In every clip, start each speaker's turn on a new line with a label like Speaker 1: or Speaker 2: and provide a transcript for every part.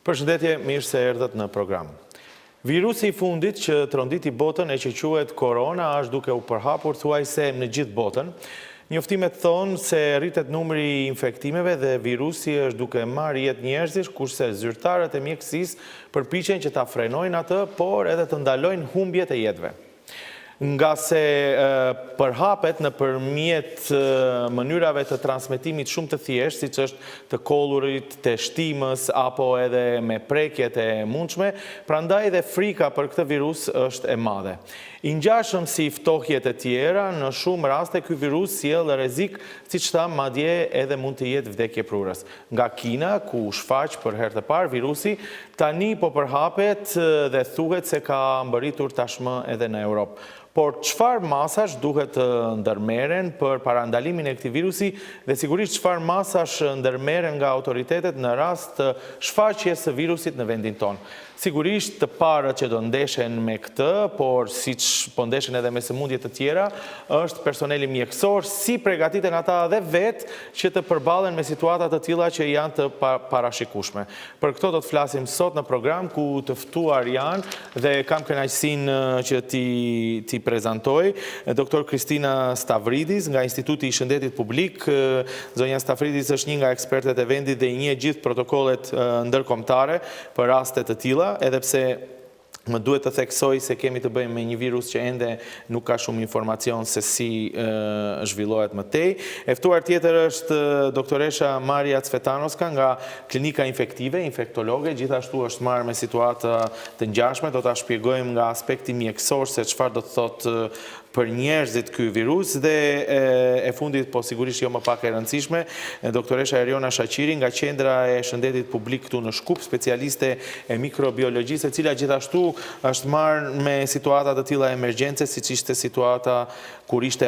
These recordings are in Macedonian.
Speaker 1: Përshëndetje, mirë se erdhët në program. Virusi i fundit që tronditi botën e që quhet korona është duke u përhapur thuajse në gjithë botën. Njoftimet thonë se rritet numri i infektimeve dhe virusi është duke marrë jetë njerëzish, kurse zyrtarët e mjekësisë përpiqen që ta frenojnë atë, por edhe të ndalojnë humbjet e jetëve. Nga se përhapet në përmjet mënyrave të transmetimit shumë të thjeshtë, si që është të kollurit, të shtimës, apo edhe me prekjet e mundshme, prandaj dhe frika për këtë virus është e madhe. I ngjashëm si ftohjet e tjera, në shumë raste ky virus sjell rrezik, siç tham, madje edhe mund të jetë vdekje prurës. Nga Kina, ku shfaq për herë të parë virusi, tani po përhapet dhe thuhet se ka mbërritur tashmë edhe në Europë. Por çfarë masash duhet të ndërmeren për parandalimin e këtij virusi dhe sigurisht çfarë masash ndërmeren nga autoritetet në rast të shfaqjes së virusit në vendin tonë. Sigurisht të parët që do ndeshen me këtë, por siç po ndeshen edhe me sëmundje të tjera, është personeli mjekësor, si përgatiten ata dhe vetë që të përballen me situata të tilla që janë të parashikueshme. Për këto do të flasim sot në program ku të ftuar janë dhe kam kënaqësinë që ti prezantoj Dr. Kristina Stavridis nga Instituti i Shëndetit Publik. Zonja Stavridis është një nga ekspertet e vendit dhe i njeh gjithë protokollet ndërkombëtare për raste të tilla, edhe pse më duhet të theksoj se kemi të bëjmë me një virus që ende nuk ka shumë informacion se si zhvillohet më tej. E ftuar tjetër është doktoresha Maria Cvetanovska nga Klinika Infektive, infektologe, gjithashtu është marrë me situata të ngjashme, do ta shpjegojmë nga aspekti mjekësor se çfarë do të thotë për njerëzit ky virus dhe e fundit, po sigurisht jo më pak e rëndësishme, doktoresha Eriona Shaqiri nga Qendra e Shëndetit Publik këtu në Shkup, specialiste e mikrobiologjisë, e cila gjithashtu është marrë me situata të tilla emergjence, siç ishte situata kur ishte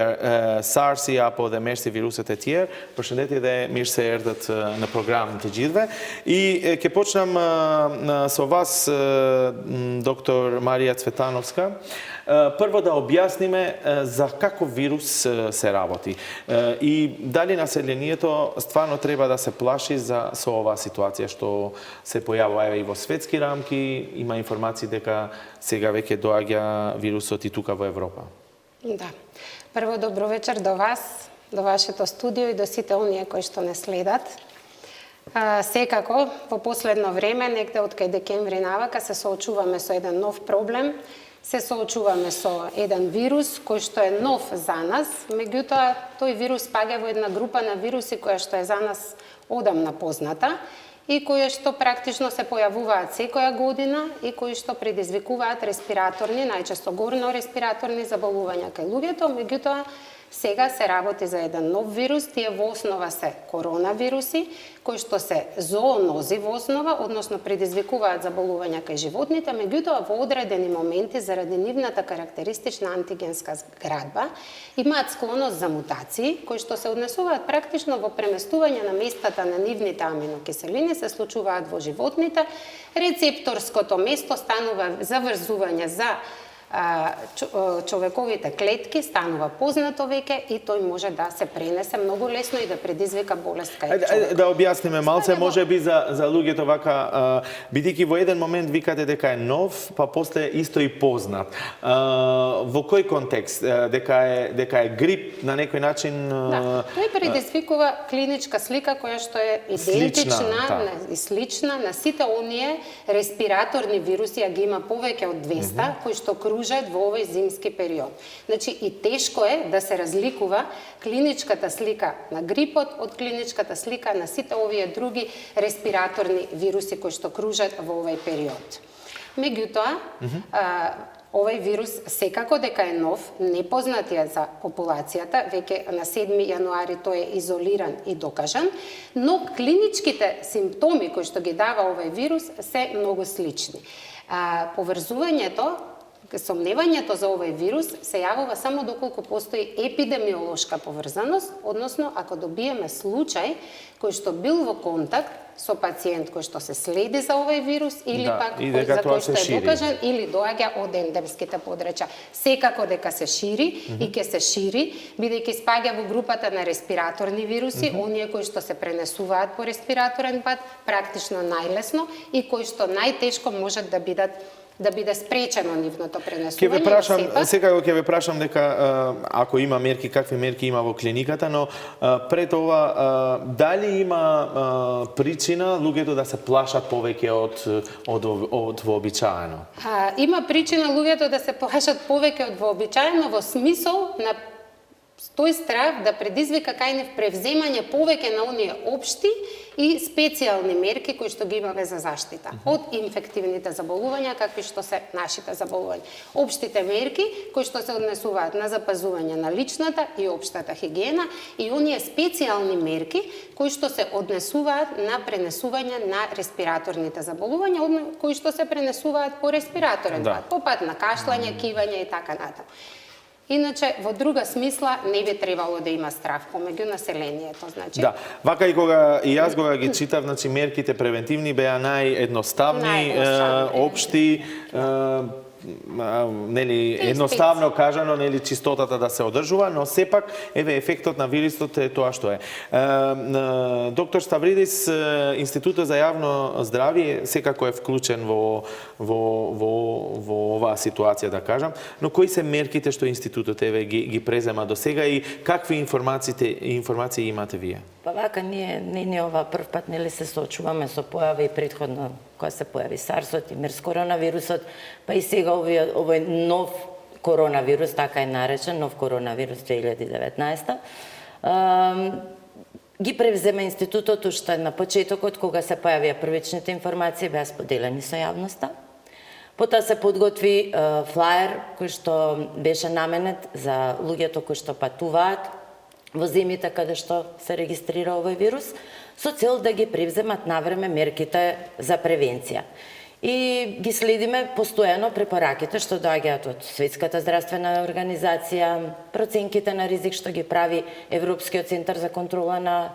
Speaker 1: SARS-i apo dhe MERS-i, viruset e tjerë. Përshëndetje dhe mirë se erdhët në program të gjithëve. I ke počnem s vas, doktor Maria Cvetanovska. Prvo da objasnime za kakav virus se raboti. I da li naseljenijeto stvarno treba da se plaši za ova situacija što se pojavila i vo svetski ramki, ima informacije дека сега веќе доаѓа вирусот и тука во Европа.
Speaker 2: Да. Прво, добро вечер до вас, до вашето студио и до сите оние кои што не следат. Секако, во последно време, негде од кај декември навака, се соочуваме со еден нов проблем, се соочуваме со еден вирус кој што е нов за нас, меѓутоа тој вирус спаѓа во една група на вируси која што е за нас одамна позната и кои што практично се појавуваат секоја година и кои што предизвикуваат респираторни, најчесто горно респираторни заболувања кај луѓето, меѓутоа сега се работи за еден нов вирус, тие во основа се коронавируси, кои што се зоонози во основа, односно предизвикуваат заболувања кај животните, меѓутоа во одредени моменти заради нивната карактеристична антигенска зградба имаат склоност за мутации, кои што се однесуваат практично во преместување на местата на нивните аминокиселини, се случуваат во животните, рецепторското место станува заврзување за човековите клетки, станува познато веќе и тој може да се пренесе многу лесно и да предизвика болест кај човек.
Speaker 1: Да објасниме малце, може би за луѓето вака, бидејќи во еден момент викате дека е нов, па после исто и познат. Во кој контекст? Дека е грип на некој начин?
Speaker 2: Да, тој предизвикува клиничка слика која што е идентична и слична на сите оние респираторни вируси, а ги има повеќе од 200, кои што кружат во овој зимски период. Значи и тешко е да се разликува клиничката слика на грипот од клиничката слика на сите овие други респираторни вируси кои што кружат во овој период. Меѓутоа, овој вирус секако дека е нов, непознат е за популацијата, веќе на 7 јануари тој е изолиран и докажан, но клиничките симптоми кои што ги дава овој вирус се многу слични. Поврзувањето сомневањето за овој вирус се јавува само доколку постои епидемиолошка поврзаност, односно ако добиеме случај кој што бил во контакт со пациент кој што се следи за овој вирус или пак за кој што е докажан или доаѓа од ендемските подрачја. Секако дека се шири и ќе се шири, бидејќи спаѓа во групата на респираторни вируси, оние кои што се пренесуваат по респираторен пат, практично најлесно и кои што најтешко можат да биде спречено нивното пренесување.
Speaker 1: Секако ќе ве прашам дека ако има мерки, какви мерки има во клиниката, но пред ова дали има причина луѓето да се плашат повеќе од вообичаено?
Speaker 2: Има причина луѓето да се плашат повеќе од вообичаено во смисол на тој страх да предизвика кај нив превземање повеќе на оние општи и специјални мерки кои што ги имаме за заштита од инфективните заболувања, какви што се нашите заболувања. Општите мерки кои што се однесуваат на запазување на личната и општата хигиена и оние специјални мерки кои што се однесуваат на пренесување на респираторните заболувања, кои што се пренесуваат по респираторен пат, по пат на кашлање, кивање и така натаму. Иначе, во друга смисла, не би требало да има страх помеѓу населението, значи.
Speaker 1: Да, вака и јас кога ги читав, значи мерките превентивни беа наједноставни, општи, нели едноставно кажано, нели чистотата да се одржува, но сепак еве ефектот на вирусот е тоа што е. Доктор Ставридис, Институтот за јавно здравје секако е вклучен во оваа ситуација, да кажам, но кои се мерките што институтот еве ги презема до сега и какви информации имате вие?
Speaker 3: Па вака ние ова прв пат нели се соочуваме со појава и претходно кога се појави SARS-от и MERS коронавирусот, па и сега овој нов коронавирус, така е наречен, нов коронавирус 2019, ги превзема институтот уште на почетокот кога се појавија првичните информации, беа споделени со јавноста. Потоа се подготви флаер кој што беше наменет за луѓето кои што патуваат во земјите каде што се регистрира овој вирус, со цел да ги превземат навреме мерките за превенција. И ги следиме постојано препораките што доаѓаат од Светската здравствена организација, проценките на ризик што ги прави Европскиот центар за контрола на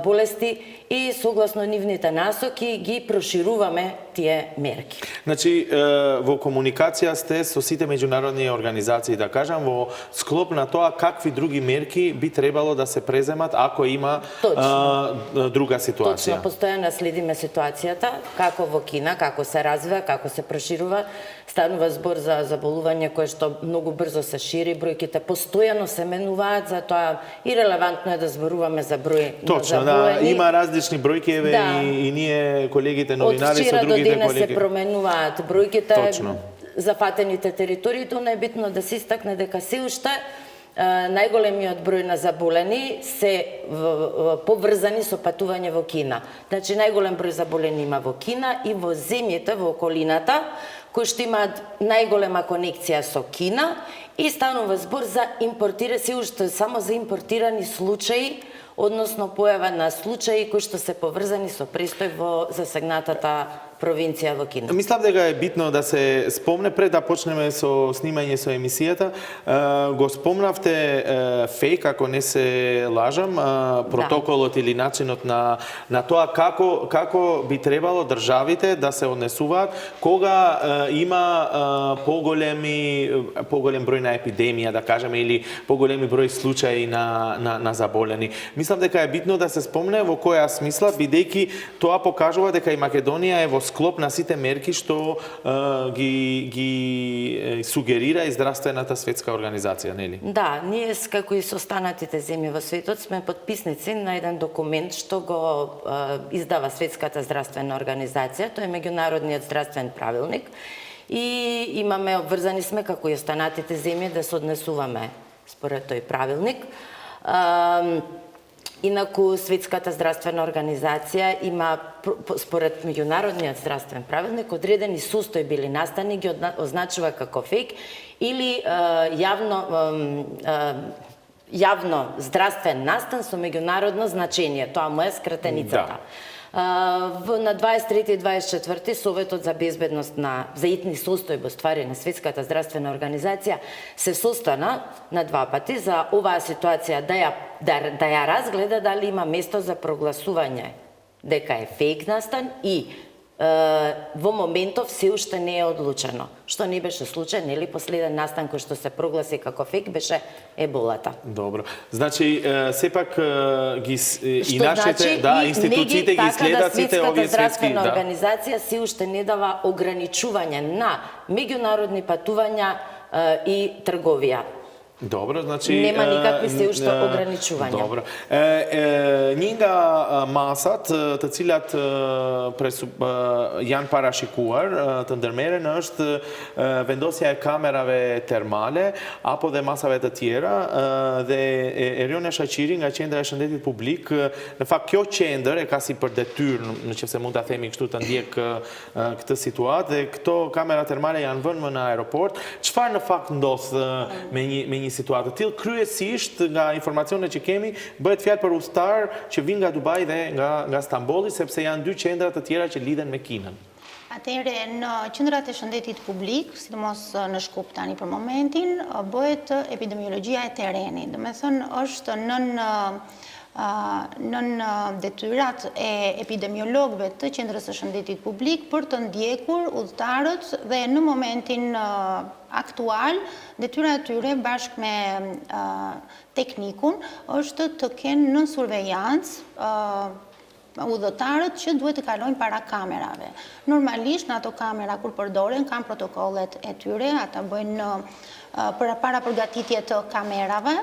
Speaker 3: болести и согласно нивните насоки ги прошируваме тие мерки.
Speaker 1: Значи, во комуникација сте со сите меѓународни организации, да кажам, во склоп на тоа какви други мерки би требало да се преземат ако има друга ситуација.
Speaker 3: Точно, постојано следиме ситуацијата, како во Кина, како се развива, како се проширува. Станува збор за заболување кое што многу брзо се шири, бројките постојано се менуваат, затоа и релевантно е да зборуваме за број на заболени.
Speaker 1: Има различни бројки, еве и ние колегите новинари со другите колеги.
Speaker 3: Од вчера до денес се променуваат бројките, зафатените територии, тоа не е битно да се истакне дека се уште најголемиот број на заболени се поврзани со патување во Кина. Значи најголем број заболени има во Кина и во земјите во околината кои што имаат најголема конекција со Кина и станува збор за се уште само за импортирани случаи, односно појава на случаи кои што се поврзани со престој во засегнатата провинција во Кина.
Speaker 1: Мислам дека е битно да се спомне пред да почнеме со снимање со емисијата. Го спомнавте фейк, ако не се лажам, протоколот или начинот на тоа како би требало државите да се однесуваат кога има поголем број на епидемија, да кажеме, или поголеми број случаи на заболени. Мислам дека е битно да се спомне во која смисла, бидејќи тоа покажува дека и Македонија е во склоп на сите мерки што ги сугерира и Здравствената светска организација, нели?
Speaker 3: Да, ние како и со останатите земји во светот сме подписници на еден документ што го издава Светската здравствена организација, тоа е меѓународниот здравствен правилник и имаме обврзани сме како и останатите земји да се однесуваме според тој правилник. Инаку Светската здравствена организација има според меѓународниот здравствен правилник одредени состојби или настани ги означува како фейк или јавно здравствен настан со меѓународно значење. Тоа му е скратеницата. На 23 и 24 Советот за безбедност за итни состојби ствари на Светската здравствена организација се состана на 2 пати за оваа ситуација да ја разгледа дали има место за прогласување дека е фейк настан и во моментов се уште не е одлучено, што не беше случај, нели последен настан кој што се прогласи како фейк беше еболата.
Speaker 1: Добро. Значи, сепак и
Speaker 3: нашите
Speaker 1: институциите ги следат сите овие светски...
Speaker 3: Светската здравствена организација се уште не дава ограничување на меѓународни патувања и трговија.
Speaker 1: Добро, значи...
Speaker 3: Нема никакви се уште ограничувања.
Speaker 1: Добро. Një nga masat të cilat janë parashikuar të ndërmeren është vendosja e kamerave termale apo dhe masave të tjera dhe Erione Shaqiri nga Qendra e Shëndetit Publik, në fakt kjo qendër e ka si për detyrë, nëse mund ta themi kështu, të ndjek këtë situatë dhe këto kamera termale janë vënë në aeroport. Çfarë në fakt ndodh me një situatë tillë? Kryesisht nga informacionet që kemi bëhet fjalë për udhëtar që vinë nga Dubai dhe nga Stambolli, sepse janë 2 qendra të tjera që lidhen me Kinën.
Speaker 4: Atëherë, në qendrat e shëndetit publik, sidomos në Shkup tani për momentin, bëhet epidemiologjia e terrenit. Do të thënë është nën detyrat e epidemiologëve të qendrës së shëndetit publik për të ndjekur udhëtarët dhe në momentin aktual detyra e tyre bashkë me teknikun është të kenë nën survejancë udhëtarët që duhet të kalojnë para kamerave. Normalisht në ato kamera kur përdoren kanë protokollet e tyre, ata bëjnë para përgatitje të kamerave,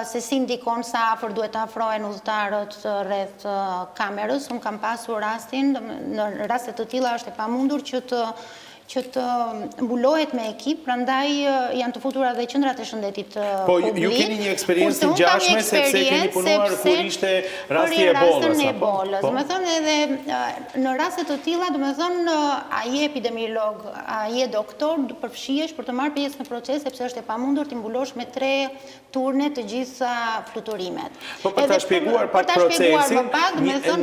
Speaker 4: se si ndikon sa afër duhet të afrohen udhëtarët rreth kamerës. Unë kam pasur rastin, në raste të tilla është e pamundur që të mbulohet me ekip, prandaj janë të futura dhe qendrat e shëndetit publik.
Speaker 1: Po ju keni një eksperiencë të ngjashme sepse keni punuar kur ishte rasti i Ebolës.
Speaker 4: Do të thënë edhe në raste të tilla, do të thënë ai epidemiolog, ai doktor përfshihesh për të marrë pjesë në proces sepse është e pamundur të mbulosh me 3 turne të gjitha fluturimet.
Speaker 1: Po për ta shpjeguar pak procesin,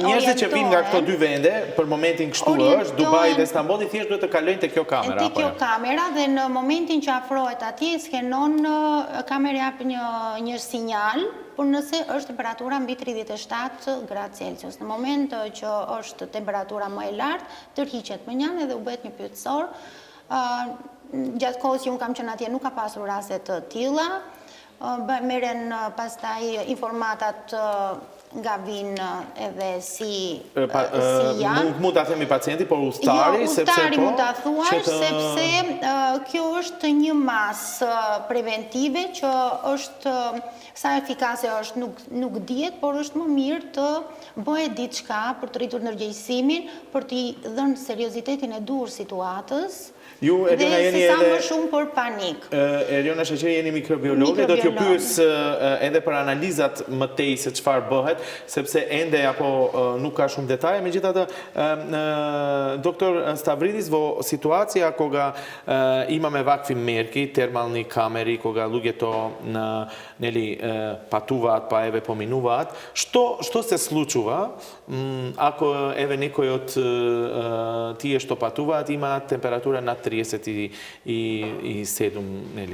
Speaker 1: njerëzit që vinë nga këto 2 vende, për momentin kështu është, Dubai dhe Stambolli, thjesht duhet të kalojnë te kjo kamera.
Speaker 4: Te kjo kamera dhe në momentin që afrohet atje, skenon kamera jap një sinjal, por nëse është temperatura mbi 37 gradë Celsius. Në moment që është temperatura më e lartë, tërhiqet mënjanë dhe u bëhet një pyetësor. Gjatë kohës që unë kam qenë atje nuk ka pasur raste të tilla. Merren pastaj informatat nga vinë edhe si janë.
Speaker 1: Mund ta themi pacienti, por udhëtari, sepse po...
Speaker 4: Udhëtari mund ta thuash, sepse kjo është një masë preventive që është, sa efikase është nuk dihet, por është më mirë të bëhet diçka për të rritur ndërgjegjësimin, për t'i dhënë seriozitetin e duhur situatës.
Speaker 1: Ju, Eriona, jeni
Speaker 4: edhe... Dhe se sa më shumë për panik.
Speaker 1: Eriona Shaqiri, jeni mikrobiologe, do t'ju pyes edhe për analizat më tej se çfarë bëhet, sepse ende apo nuk ka shumë detaje. Međutim, doktor Stavridis, vo situacija koga imame ovakvi merki, termalni kameri, koga luѓе to patuvaat pa eve pominuvaat, što se slučuva ako eve nekoj od tije što patuvaat ima temperatura na 37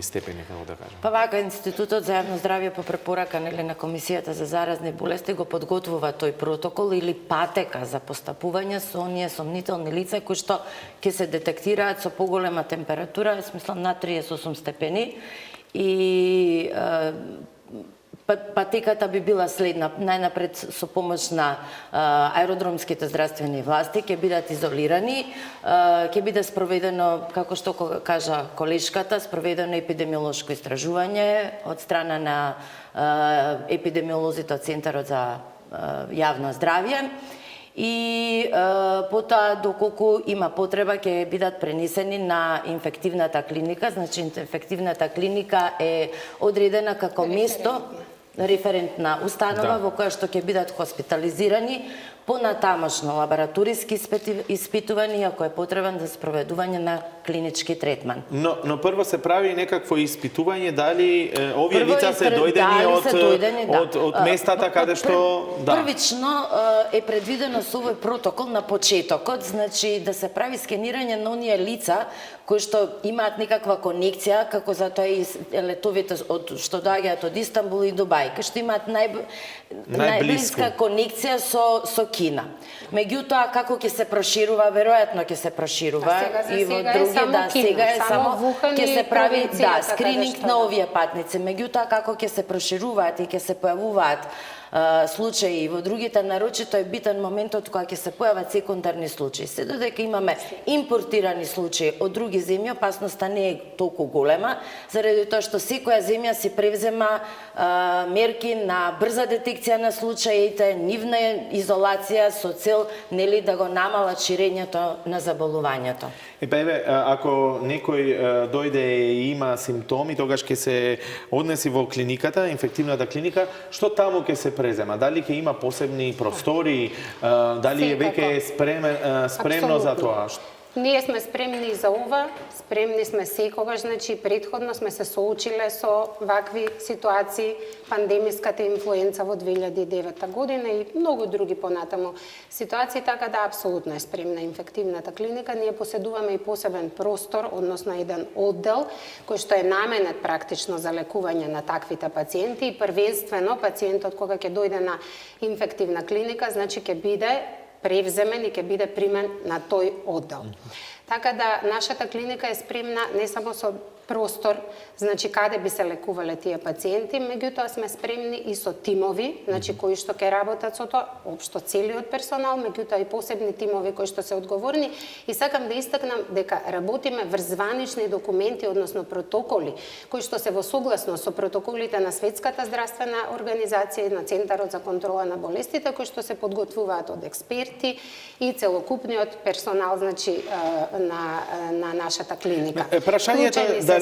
Speaker 1: степени, како да кажем.
Speaker 3: Па вака, Институтот за јавно здравје по препорака на Комисијата за заразни болести го подготвува тој протокол или патека за постапување со оние сомнителни лица кои што ќе се детектираат со поголема температура, смислам над 38 степени, и патеката би била следна. Најнапред со помош на аеродромските здравствени власти ќе бидат изолирани, ќе биде спроведено, како што кажа колешката, спроведено епидемиолошко истражување од страна на епидемиолозите од Центарот за јавно здравје. И потоа, доколку има потреба, ќе бидат пренесени на инфективната клиника. Значи, инфективната клиника е одредена како место, референтна установа во која што ќе бидат хоспитализирани понатамошно лабораториски испитувања, ако е потребен за спроведување на клинички третман.
Speaker 1: Но прво се прави некакво испитување дали овие
Speaker 3: Прво
Speaker 1: лица се дојдени од местата каде што
Speaker 3: Првично е предвидено со овој протокол на почетокот, значи да се прави скенирање на оние лица кои што имаат некаква конекција, како затоа и летовите што доаѓаат од Истанбул и Дубај, кои што имаат најблиска конекција со Кина. Меѓутоа, како ќе се проширува, веројатно ќе се проширува и во други, сега е само ќе се прави скрининг на овие патници. Меѓутоа, како ќе се прошируваат и ќе се појавуваат случаи во другите, нарочито е битен моментот кога ќе се појават секундарни случаи. Се додека имаме импортирани случаи од други земји, опасноста не е толку голема, заради тоа што секоја земја си превзема мерки на брза детекција на случаите, нивна изолација со цел нели да го намалат ширењето на заболувањето.
Speaker 1: Ако некој дојде и има симптоми, тогаш ќе се однеси во клиниката, инфективната клиника, што таму ќе се презема? Дали ќе има посебни простори, дали е веќе спремно за тоа?
Speaker 2: Ние сме спремни за ова, спремни сме секогаш, значи претходно сме се соочиле со вакви ситуации, пандемиската инфлуенца во 2009 година и многу други понатаму ситуации, така да апсолутно е спремна инфективната клиника. Ние поседуваме и посебен простор, односно еден оддел, кој што е наменет практично за лекување на таквите пациенти и првенствено пациентот кога ќе дојде на инфективна клиника, значи ќе биде превземен и ќе биде примен на тој оддел. Така да нашата клиника е спремна не само со простор, значи каде би се лекувале тие пациенти, меѓутоа сме спремни и со тимови, значи кои што ќе работат со тоа, општо целиот персонал, меѓутоа и посебни тимови кои што се одговорни. И сакам да истакнам дека работиме врз званични документи, односно протоколи, кои што се во согласност со протоколите на Светската здравствена организација и на Центарот за контрола на болестите, кои што се подготвуваат од експерти и целокупниот персонал, значи на нашата клиника.
Speaker 1: Прашањето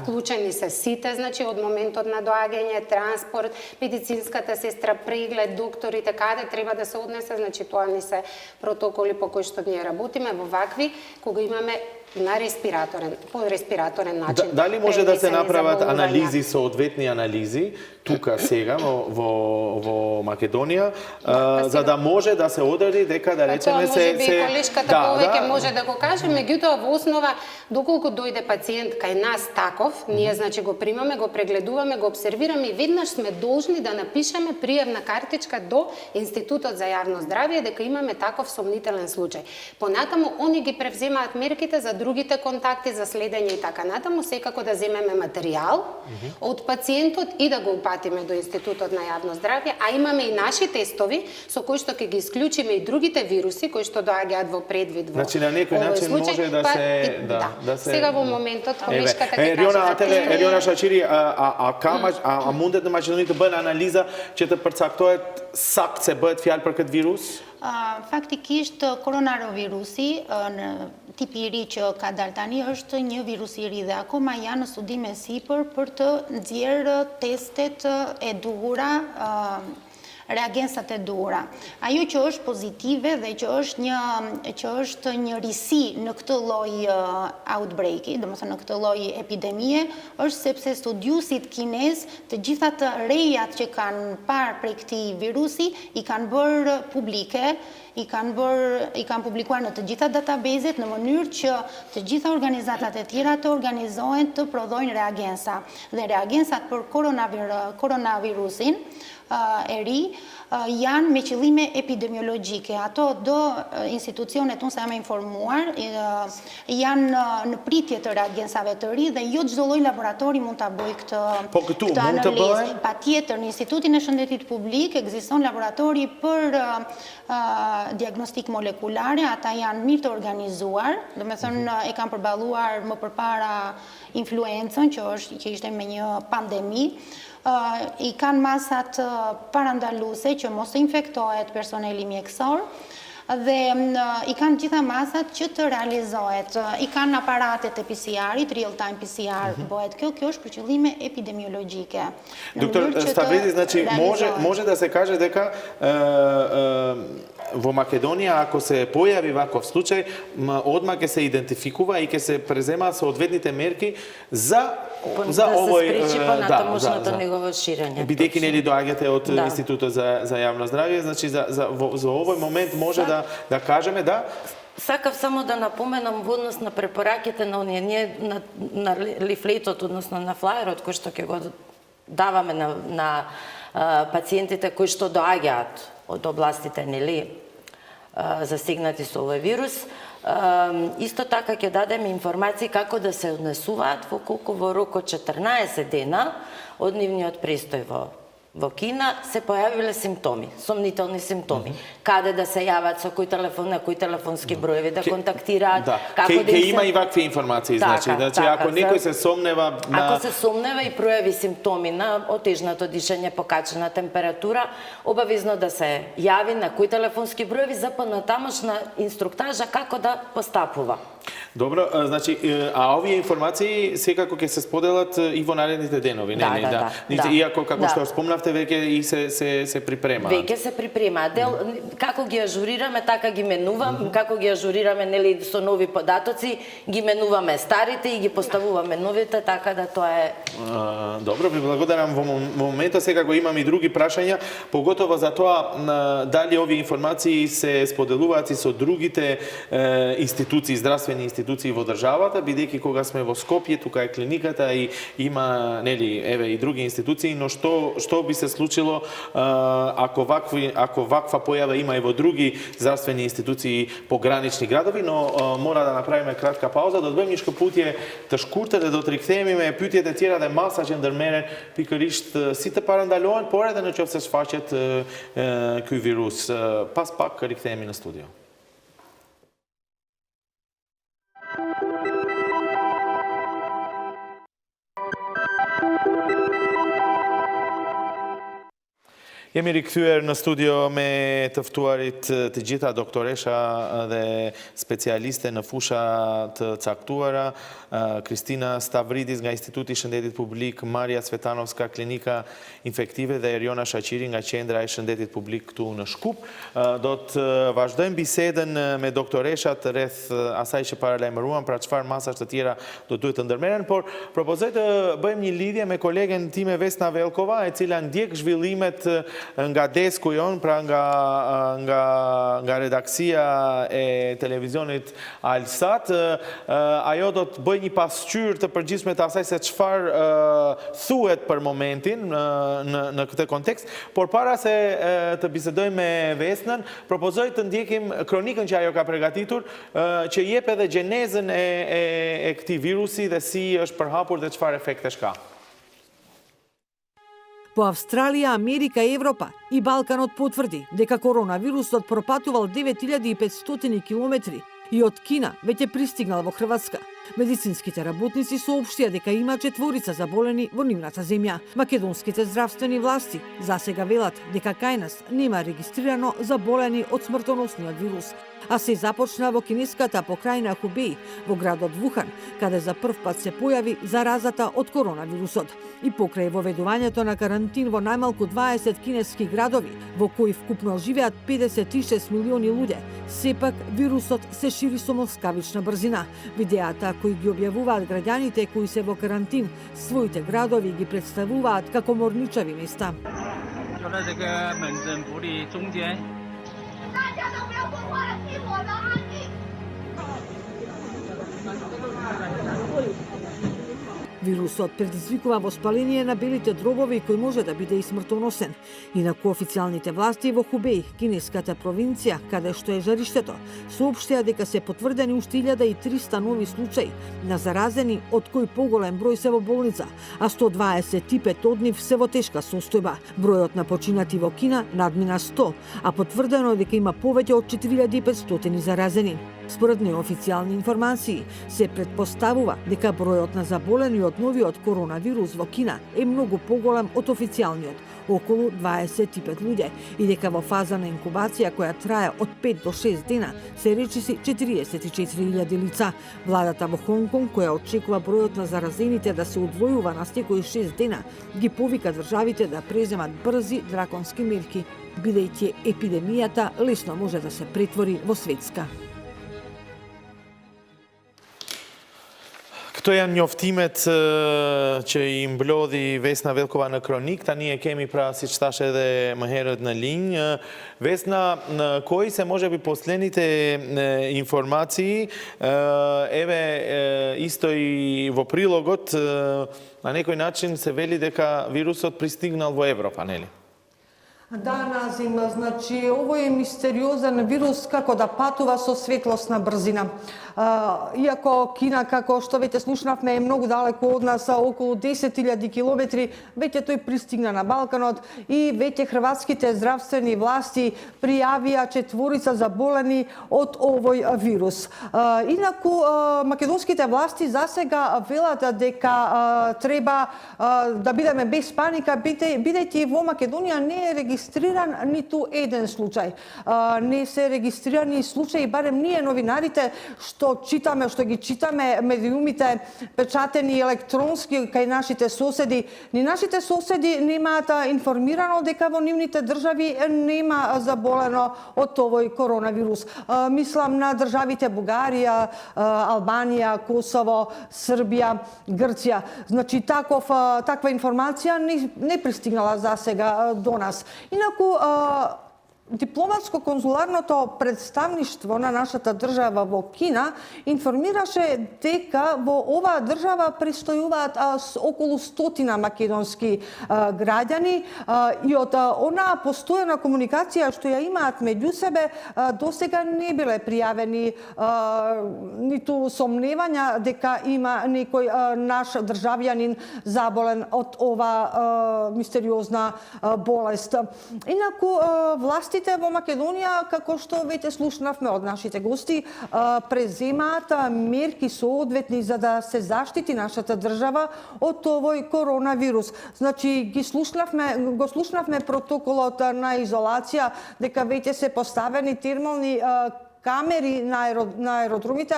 Speaker 2: вклучени се сите, значи од моментот на доаѓање, транспорт, медицинската сестра, преглед, докторите, каде треба да се однесе, значи тоа ни се протоколи по кои што ние работиме во вакви, кога имаме на по респираторен начин.
Speaker 1: Дали може да се направат анализи, соодветни анализи, тука сега во Македонија, за да може да се одреди дека да речеме се...
Speaker 2: Може би колешката повеќе може да го каже, меѓутоа во основа, доколку дојде пациент кај нас таков, ние значи го примаме, го прегледуваме, го обсервираме и веднаш сме должни да напишеме пријавна картичка до Институтот за јавно здравје дека имаме таков сомнителен случај. Понатаму, они ги превземаат мерките за другите контакти, за следење и така натаму, секако да земеме материјал од пациентот и да го упатиме до Институтот на јавно здравје, а имаме и наши тестови со кои што ќе ги исклучиме и другите вируси кои што доаѓаат во предвид во
Speaker 1: Значи на некој начин може да се
Speaker 2: Сега во моментот колешката ќе каже.
Speaker 1: Ериона Шачири, a mundet në Maqedoni të bëhen analiza që të përcaktohet sakt se bëhet fjalë për këtë virus?
Speaker 4: Faktikisht, koronavirusi, në tipi i ri që ka dalë tani, është një virus i ri dhe akoma janë në studime sipër për të nxjerrë testet e duhura, reagensat e duhura. Ajo që është pozitive dhe që është një risi në këtë lloj outbreaki, domethënë në këtë lloj epidemie, është sepse studiusit kinez të gjitha të rejat që kanë parë prej këtij virusi i kanë bërë publike, i kanë publikuar në të gjitha databazet në mënyrë që të gjitha organizatat e tjera të organizohen të prodhojnë reagensa. Dhe reagensat për koronavirusin e ri janë me qëllime epidemiologjike. Ato do institucionet, unë sa jam informuar, janë në pritje të reagensave të ri dhe jo çdo lloj laboratori mund ta bëjë këtë analizë.
Speaker 1: Po këtu mund të bëhen?
Speaker 4: Patjetër, në Institutin e Shëndetit Publik ekziston laboratori për diagnostik molekulare, ata janë mirë të organizuar, domethënë e kanë përballuar më përpara influencën që ishte me një pandemi. I kanë masat parandaluese që mos të infektohet personeli mjekësor dhe i kanë gjitha masat që të realizohet. I kanë aparatet e PCR-it, real-time PCR bëhet. Kjo është për qëllime epidemiologjike.
Speaker 1: Doktor Stavridis, znači može da se kaže дека во Македонија, ако се појави ваков случај, одма ќе се идентификува и ќе се преземаат соодветните мерки за овој
Speaker 3: спречи понатамошното негово ширење.
Speaker 1: Бидејќи нели доаѓате од Институтот за јавно здравје, значи за овој момент може да кажеме
Speaker 3: Сакав само да напоменам во однос на препораките на оние, ние на лифлетот, односно на флаерот кој што ќе го даваме на пациентите кои што доаѓаат од областите нели засегнати со овој вирус. Исто така ќе дадеме информации како да се однесуваат во рок од 14 дена од нивниот престој во Кина се појавиле симптоми, сомнителни симптоми. Каде да се јават, со кој телефон, на кои телефонски броеви да контактираат,
Speaker 1: како да има и вакви информации, значи ако некој се сомнева
Speaker 3: Ако се сомнева и пројави симптоми на отежнато дишење, покачена температура, обавезно да се јави на кои телефонски броеви за понатамошна инструктажа како да постапува.
Speaker 1: Добро, значи, а овие информации секако ќе се споделат и во наредните денови, Иако, како што спомнавте, веќе и се припремаат.
Speaker 3: Веќе се припремаат. Како ги ажурираме, така ги менуваме, како ги ажурираме нели со нови податоци, ги менуваме старите и ги поставуваме новите, така да тоа е.
Speaker 1: Добро, ви благодарам. Во моментот секако имам и други прашања, поготово за тоа дали овие информации се споделуваат и со другите институции, здравствени институции во државата, бидејќи кога сме во Скопје, тука е клиниката и има нели и други институции, но што би се случило ако ваква појава има и во други здравствени институции по гранични градови, но мора да направиме кратка пауза, да одбиеме нишко путје të shkurtër dhe do të rikthehemi me pyetjet e tjera dhe masa që ndërmerren pikërisht si të parandalohen, por edhe nëse shfaqet ky virus. Pas pak rikthehemi në studio. Jemi rikthyer në studio me të ftuarit të gjitha doktoresha dhe specialiste në fusha të caktuara, Kristina Stavridis nga Instituti i Shëndetit Publik, Maria Cvetanovska, Klinika Infektive dhe Eriona Shaqiri nga Qendra e Shëndetit Publik këtu në Shkup. Do të vazhdojmë bisedën me doktoreshat rreth asaj që paralajmëruan, pra çfarë masash të tjera do duhet të ndërmerren, por propozoj të bëjmë një lidhje me kolegen time Vesna Velkova, e cila ndjek zhvillimet nga desku jon, pra nga redaksia e televizionit Alsat. Ajo do të bëj një pasqyrë të përgjithshme të asaj se çfarë thuhet për momentin në këtë kontekst, por para se të bisedojmë me Vesnën, propozoj të ndjekim kronikën që ajo ka përgatitur, që jep edhe gjenezën e këtij virusi dhe si është përhapur dhe çfarë efektesh ka.
Speaker 5: По Австралија, Америка, Европа и Балканот потврди дека коронавирусот пропатувал 9500 километри и од Кина веќе пристигнал во Хрватска. Медицинските работници соопштија дека има 4 заболени во нивната земја. Македонските здравствени власти засега велат дека кај нас нема регистрирано заболени од смртоносниот вирус, а се започна во кинеската покрајна Хубеј, во градот Вухан, каде за прв пат се појави заразата од коронавирусот. И покрај воведувањето на карантин во најмалку 20 кинески градови, во кои вкупно живеат 56 милиони луѓе, сепак вирусот се шири со москавична брзина. Видеата кои ги објавуваат граѓаните кои се во карантин, своите градови ги представуваат како морничави места. Вирусот предизвикува воспаление на белите дробови кој може да биде и смртоносен. Инаку официјалните власти во Хубеј, кинеската провинција, каде што е жариштето, соопштија дека се потврдени уште 1300 нови случаи на заразени, од кои поголем број се во болница, а 125 од нив се во тешка состојба. Бројот на починати во Кина надмина 100, а потврдено е дека има повеќе од 4500 заразени. Според неофицијални информации, се претпоставува дека бројот на заболени од новиот коронавирус во Кина е многу поголем од официјалниот, околу 25 луѓе и дека во фаза на инкубација која трае од 5 до 6 дена се речиси 44.000 лица. Владата во Хонг-Конг, која очекува бројот на заразените да се удвојува на секои 6 дена, ги повика државите да преземат брзи драконски мерки, бидејќи епидемијата лесно може да се претвори во светска.
Speaker 1: Këto janë njoftimet që i mblodhi Vesna Velkova në kronik. Tani e kemi pra, si që thash edhe më herët në linjë. Vesna, koji se može bi poslenite informaciji, eve isto i vo prilogot, na nekoj način se veli deka virusot pristignal vo Evropa, neli?
Speaker 5: Да, Назим, значи, овој е мистериозен вирус како да патува со светлосна брзина. Иако Кина, како што веќе слушнавме, е многу далеко од нас, околу 10.000 километри, веќе тој пристигна на Балканот и веќе хрватските здравствени власти пријавија 4 заболени од овој вирус. Инаку, македонските власти засега велат дека треба да бидеме без паника, бидејќи во Македонија не е регистриран ниту еден случај. Не се регистрирани случаи, барем ние новинарите што читаме, што ги читаме медиумите печатени електронски кај нашите соседи. Ни нашите соседи немаат информирано дека во нивните држави нема заболено од овој коронавирус. Мислам на државите Бугарија, Албанија, Косово, Србија, Грција. Значи таква информација не пристигнала засега до нас. Инаку, дипломатско-конзуларното представништво на нашата држава во Кина информираше дека во оваа држава престојуваат околу 100 македонски граѓани и од онаа постојана комуникација што ја имаат меѓу себе, досега не биле пријавени ниту сомневања дека има некој наш државјанин заболен од ова мистериозна болест. Инаку, властите во Македонија, како што веќе слушнавме од нашите гости, преземаат мерки соодветни за да се заштити нашата држава од овој коронавирус. Значи, го слушнавме протоколот на изолација, дека веќе се поставени термални камери на аеродромите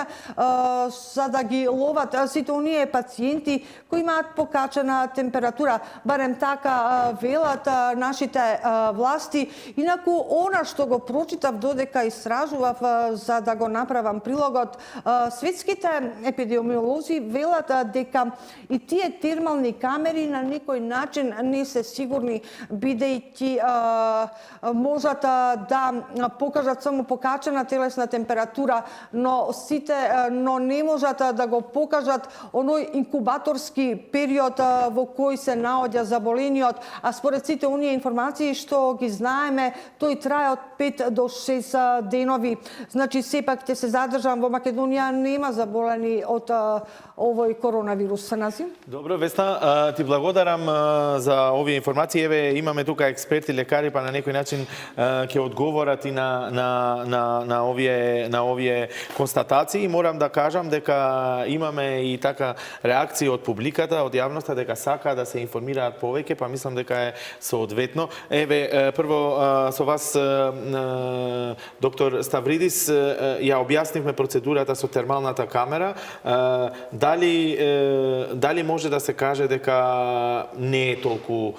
Speaker 5: за да ги ловат сите оние пациенти кои имаат покачена температура. Барем така велат нашите власти. Инаку, она што го прочитав додека истражував за да го направам прилогот, светските епидемиолози велат дека и тие термални камери на некој начин не се сигурни, бидејќи можат да покажат само покачена телесна температура, но не можат да го покажат оној инкубаторски период во кој се наоѓа заболениот, а според сите оние информации што ги знаеме, тој трае од 5 до 6 денови. Значи, сепак ќе се задржам, во Македонија нема заболени од овој коронавирус. Назим?
Speaker 1: Добро, Весна, ти благодарам за овие информации. Еве, имаме тука експерти, лекари, па на некој начин ќе одговорат и на овие констатации. Морам да кажам дека имаме и така реакции од публиката, од јавноста, дека сака да се информираат повеќе, па мислам дека е соодветно. Еве, прво со вас, доктор Ставридис, ја објаснивме процедурата со термалната камера. Дали може да се каже дека не е толку,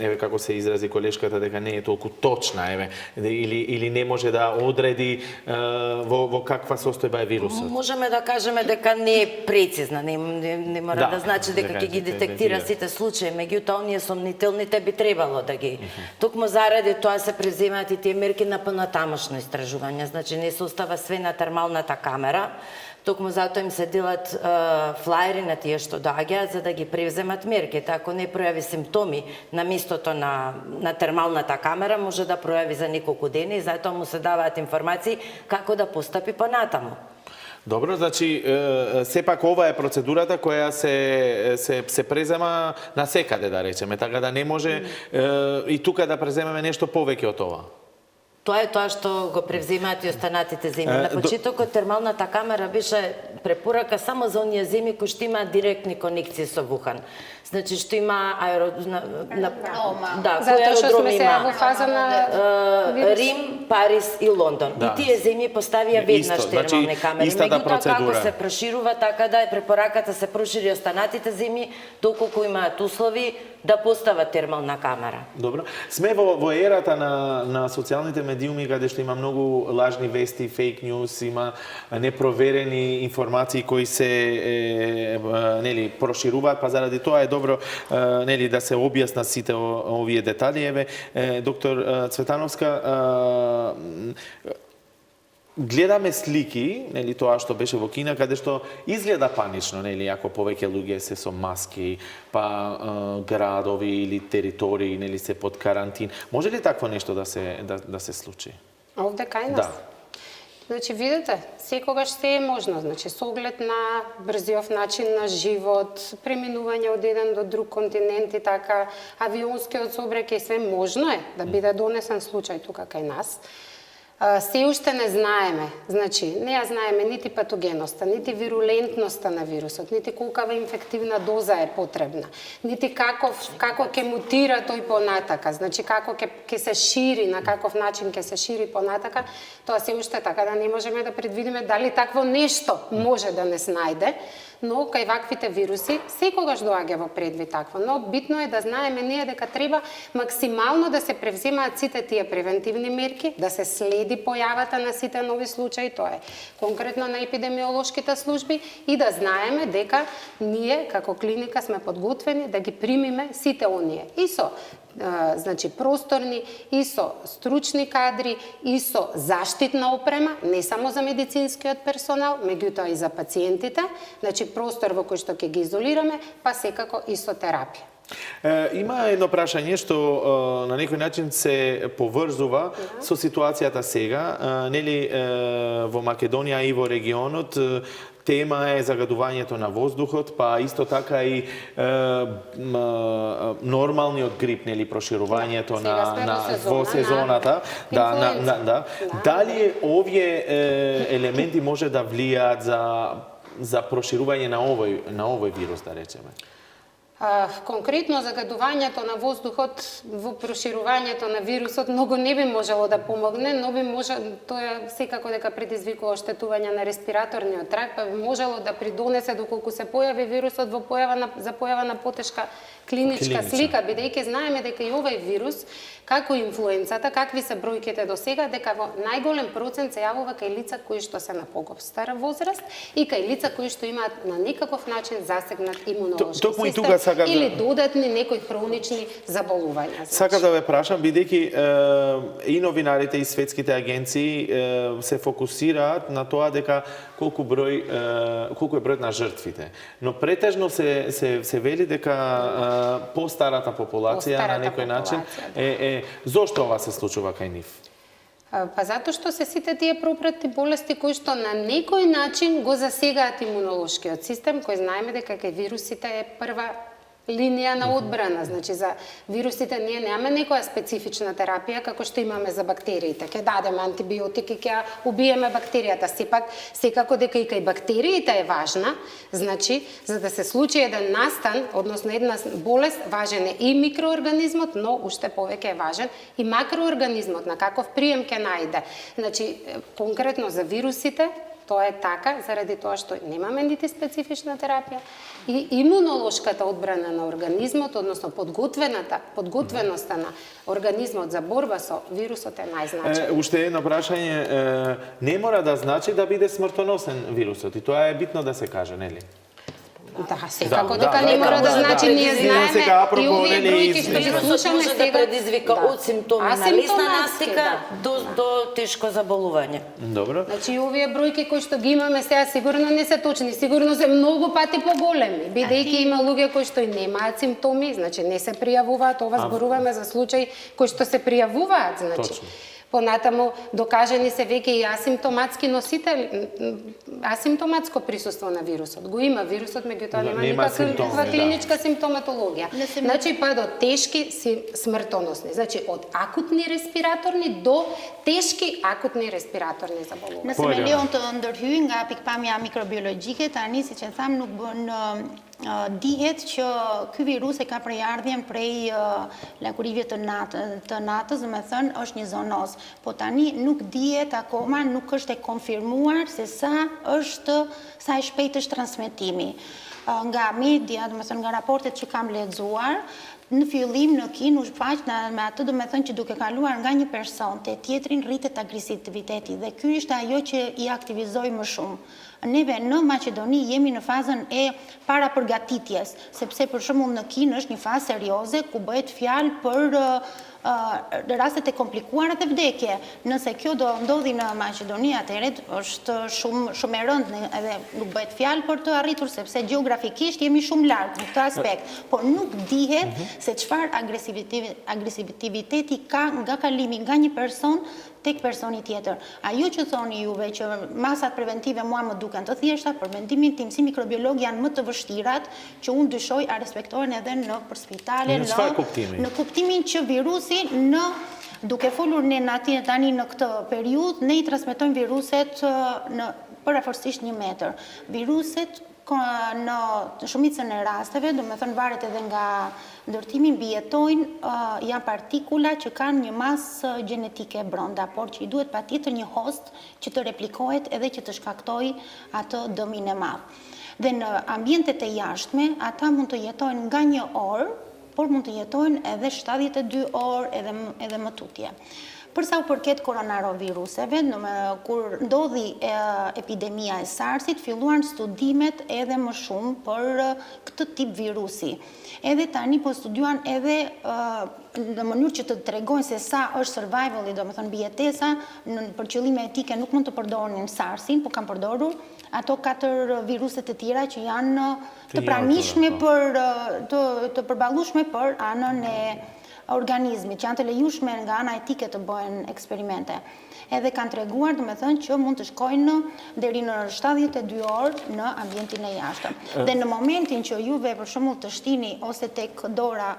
Speaker 1: еве како се изрази колешката, дека не е толку точна, еве, или не може да одреди во каква состојба е вирусот?
Speaker 3: Можеме да кажеме дека не е прецизна, не мора да значи дека ќе ги детектира сите случаи, меѓутоа оние сомнителните би требало да ги. Токму заради тоа се преземаат и тие мерки на понатамошно истражување, значи не се остава све на термалната камера. Токму затоа им се делат флаери на тие што доаѓаат за да ги превземат мерките. Ако не пројави симптоми на местото на термалната камера, може да пројави за неколку дена и затоа му се даваат информации како да постапи понатаму.
Speaker 1: Добро, значи, сепак ова е процедурата која се презема на секаде, да речеме, така да не може и тука да преземеме нешто повеќе од ова.
Speaker 3: Тоа е тоа што го превземаат и останатите земји. На почетокот термалната камера беше препорака само за оние земји кои што имаат директни конекции со Вухан. Значи што има
Speaker 2: Затоа што сме сега во фаза на
Speaker 3: Рим, Париз и Лондон. И тие земји поставија веднаш термални камери. Меѓутоа како се проширува, така да е препораката се прошири останатите земји доколку имаат услови да постават термална камера.
Speaker 1: Добро. Сме во ерата на социјалните медиуми каде што има многу лажни вести, фейк ньюс, има непроверени информации кои се прошируваат, па заради тоа е добро да се објаснат сите овие детали. Еве, доктор Цветановска, гледаме слики, тоа што беше во Кина, каде што изгледа панично, ако повеќе луѓе се со маски, па градови или територии, се под карантин. Може ли такво нешто да се случи?
Speaker 2: Овде кај нас? Значи, видите, секогаш се е можно, значи, со оглед на брзиов начин на живот, преминување од еден до друг континент и така, авионскиот сообраќај, све можно е да биде донесен случај тука кај нас. Се уште не знаеме, значи, не ја знаеме нити патогеноста, нити вирулентноста на вирусот, нити колкава инфективна доза е потребна, нити како ќе мутира тој понатака, значи како ќе се шири, на каков начин ќе се шири понатака, тоа се уште така да не можеме да предвидиме дали такво нешто може да не снајде, но кај ваквите вируси секогаш доаѓа во предвид такво, но битно е да знаеме ние дека треба максимално да се превземаат сите тие превентивни мерки, да се следи појавата на сите нови случаи, тоа е конкретно на епидемиолошките служби, и да знаеме дека ние како клиника сме подготвени да ги примиме сите оние и со значи просторни, и со стручни кадри, и со заштитна опрема, не само за медицинскиот персонал, меѓутоа и за пациентите, значи простор во кој што ќе ги изолираме, па секако и со терапија.
Speaker 1: Има едно прашање што на некој начин се поврзува со ситуацијата сега, нели во Македонија и во регионот тема е загадувањето на воздухот, па исто така и нормалниот грип, нели, проширувањето во сезоната. Дали овие елементи може да влијаат за проширување на овој вирус, да речеме?
Speaker 2: Конкретно загадувањето на воздухот во проширувањето на вирусот многу не би можело да помогне, но тоа секако дека предизвикува оштетување на респираторниот трак, па би можело да придонесе доколку се појави вирусот во појава на потешка клиничка слика, бидејќи знаеме дека и овој вирус, како инфлуенцата, какви се бројките до сега, дека во најголем процент се јавува кај лица кои што се на постара возраст и кај лица кои што имаат на некаков начин засегнат имунолошки систем или додатни некои хронични заболувања.
Speaker 1: Сакам да ве прашам, бидејќи и новинарите и светските агенции се фокусираат на тоа дека колку е бројот на жртвите, но претежно се вели дека постарата популација на некој начин зошто ова се случува кај нив?
Speaker 2: Па затоа што се сите тие пропратни болести кои што на некој начин го засегаат имунолошкиот систем, кој знаеме дека кај вирусите е прва линија на одбрана. Значи, за вирусите ние немаме некоја специфична терапија како што имаме за бактериите. Ке дадеме антибиотики, ќе убиеме бактеријата. Сепак, секако дека и кај бактериите е важна, значи, за да се случи еден настан, односно една болест, важен е и микроорганизмот, но уште повеќе е важен и макроорганизмот, на каков прием ќе најде. Значи, конкретно за вирусите, тоа е така, заради тоа што немаме нити специфична терапија и имунолошката одбрана на организмот, односно подготвеноста на организмот за борба со вирусот е најзначајна.
Speaker 1: Уште едно прашање, не мора да значи да биде смртоносен вирусот и тоа е битно да се каже, нели?
Speaker 2: Да, секако дека не мора да значи, ние знаеме и овие бројки што ги слушаме
Speaker 3: може да предизвика од симптоми на лесна настика до тешко заболување.
Speaker 1: Добро.
Speaker 2: Значи и овие бројки кои што ги имаме сега сигурно не се точни, сигурно се многу пати поголеми, бидејќи има луѓе кои што и немаат симптоми, значи не се пријавуваат, ова зборуваме за случаи кои што се пријавуваат, значи. Понатаму докажени се веќе и асимптоматски носители, асимптоматско присуство на вирусот. Го има вирусот, меѓутоа нема никаква клиничка симптоматологија. Значи па до тешки смртоносни, значи од акутни респираторни до тешки акутни респираторни заболувания.
Speaker 4: Nëse me lejon të ndërhyj nga pikpamja mikrobiologjike, tani siç e tham nuk bën dihet që ky virus e ka prejardhjen prej lakurive të natës, do të thënë është një zoonoz. Po tani nuk dihet akoma, nuk është e konfirmuar se sa e shpejtë është transmetimi. Nga media, do të thënë nga raportet që kam lexuar, në fillim në Kinë u shfaq me atë, do të thënë që duke kaluar nga një person te tjetrin rritet agresiviteti dhe ky ishte ajo që i aktivizoi më shumë. Neve në Maqedoni jemi në fazën e para përgatitjes, sepse për shembull në Kinë është një fazë serioze ku bëhet fjalë për rastet e komplikuara dhe vdekje. Nëse kjo do ndodhi në Maqedoni, atëherë është shumë e rëndë edhe nuk bëhet fjalë për të arritur sepse gjeografikisht jemi shumë larg në këtë aspekt, por nuk dihet se çfarë agresiviteti ka nga kalimi nga një person tek personi tjetër. Ajo që thoni juve që masat preventive mua më duken të thjeshta, për mendimin tim si mikrobiolog janë më të vështirat, që unë dyshoj a respektohen edhe në për spitale, në kuptimin që virusi duke folur ne tani në këtë periudhë, ne i transmetojmë viruset përafërsisht 1 metër. Viruset në shumicën e rasteve, do me thënë varet edhe nga ndërtimi, mbijetojnë janë partikula që kanë një masë gjenetike brenda, por që i duhet patjetër një host që të replikohet edhe që të shkaktoj atë dëmin e madh. Dhe në ambientet e jashtme, ata mund të jetojnë nga 1 orë, por mund të jetojnë edhe 72 orë edhe më tutje. Përsa u përket koronaviruseve, kur ndodhi epidemia e SARS-it, filluan studimet edhe më shumë për këtë tip virusi. Edhe tani po studiuan edhe në mënyrë që të tregojnë se sa është survivali, do me thënë mbijetesa, për qëllime etike nuk mund të përdorin SARS-in, po kanë përdorur ato 4 viruset të tjera që janë të pranishme të përballueshme për anën e organizmit, që janë të lejushme nga ana etike të bëhen eksperimente. Edhe kanë treguar, do me thënë, që mund të shkojnë deri në 72 orë në ambientin e jashtëm. Dhe në momentin që juve për shembull të shtini ose tek dora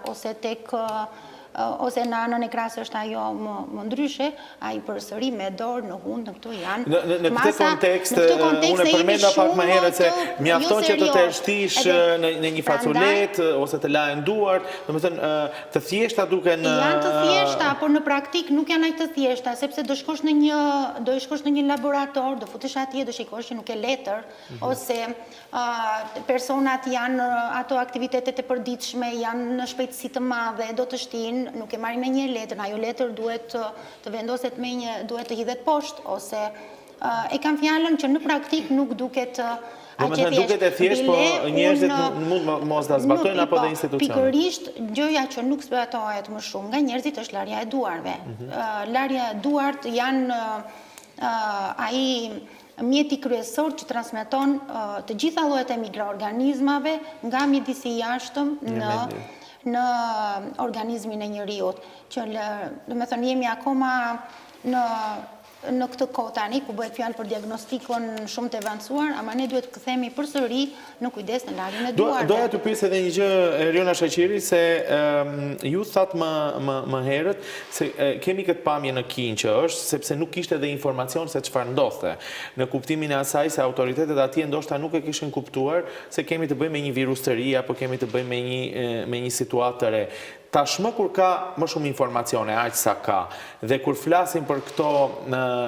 Speaker 4: ose në anën e krasë është ajo më ndryshe, ai përsëri me dorë në hund, në këto janë
Speaker 1: në këtë kontekst, unë përmenda pak më herët se mjafton që të shtish në një faculet ose të lahen duart, domethënë të thjeshta duken
Speaker 4: janë të thjeshta, por në praktik nuk janë aq të thjeshta, sepse do shkosh në një laborator, do futesh atje, do shikosh që nuk e letër, ose personat janë ato aktivitetet e përditshme, janë në shpejtësi të madhe, do të shtin, nuk e marrin me një letër, ajo letër duhet të vendoset duhet të hidhet poshtë, ose e kam fjalën që në praktik nuk duket
Speaker 1: duket e thjesht, po njerëzit mund mos ta zbatojnë apo dhe institucionet.
Speaker 4: Pikërisht, gjëja që nuk zbatohet më shumë nga njerëzit është larja e duarve. Larja e duart janë ai mjeti kryesor që transmeton të gjitha llojet e mikroorganizmave nga midisi i jashtëm në organizmin e njeriut, që do me thënë jemi akoma në këtë kohë tani ku bëhet fjalë për diagnostikon shumë të avancuar, ama ne duhet të kthehemi përsëri në kujdes në larjen e duarve.
Speaker 1: Doja të pyes edhe një gjë Eriona Shaqiri, se ju thatë më herët se kemi këtë pamje në Kinë që është, sepse nuk kishte edhe informacion se çfarë ndodhte. Në kuptimin e asaj se autoritetet atje ndoshta nuk e kishin kuptuar se kemi të bëjmë me një virus të ri apo kemi të bëjmë me një situatë të re. Tashmë kur ka më shumë informacione, aq sa ka, dhe kur flasim për këto